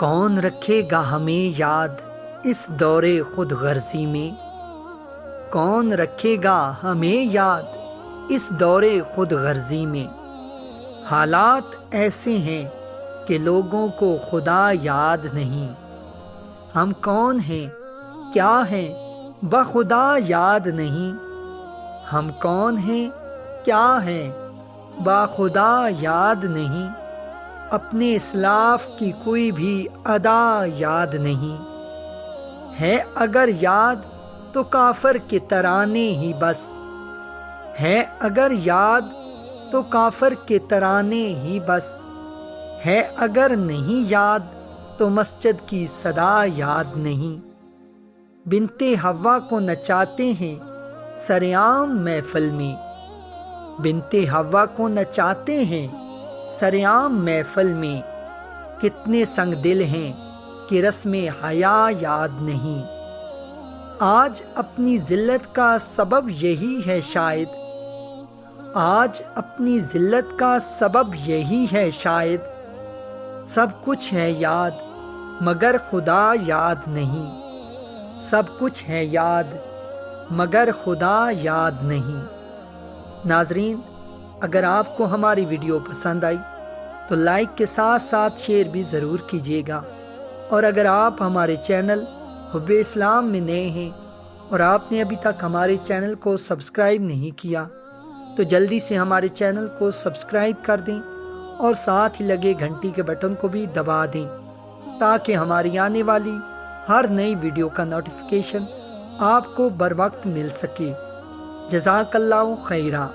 کون رکھے گا ہمیں یاد اس دور خود غرضی میں؟ کون رکھے گا ہمیں یاد اس دور خود غرضی میں؟ حالات ایسے ہیں کہ لوگوں کو خدا یاد نہیں۔ ہم کون ہیں کیا ہیں بخدا یاد نہیں۔ ہم کون ہیں کیا ہیں بخدا یاد نہیں۔ اپنے اسلاف کی کوئی بھی ادا یاد نہیں۔ ہے اگر یاد تو کافر کے ترانے ہی بس۔ ہے اگر یاد تو کافر کے ترانے ہی بس۔ ہے اگر نہیں یاد تو مسجد کی صدا یاد نہیں۔ بنت حوا کو نچاتے ہیں سرعام محفل میں۔ بنت حوا کو نچاتے ہیں سرعام محفل میں۔ کتنے سنگ دل ہیں کہ رسم حیا یاد نہیں۔ آج اپنی ذلت کا سبب یہی ہے شاید۔ آج اپنی ذلت کا سبب یہی ہے شاید۔ سب کچھ ہے یاد مگر خدا یاد نہیں۔ سب کچھ ہے یاد مگر خدا یاد نہیں۔ ناظرین، اگر آپ کو ہماری ویڈیو پسند آئی تو لائک کے ساتھ ساتھ شیئر بھی ضرور کیجیے گا، اور اگر آپ ہمارے چینل حب اسلام میں نئے ہیں اور آپ نے ابھی تک ہمارے چینل کو سبسکرائب نہیں کیا تو جلدی سے ہمارے چینل کو سبسکرائب کر دیں اور ساتھ ہی لگے گھنٹی کے بٹن کو بھی دبا دیں تاکہ ہماری آنے والی ہر نئی ویڈیو کا نوٹیفیکیشن آپ کو بر وقت مل سکے۔ جزاک اللہ خیرہ۔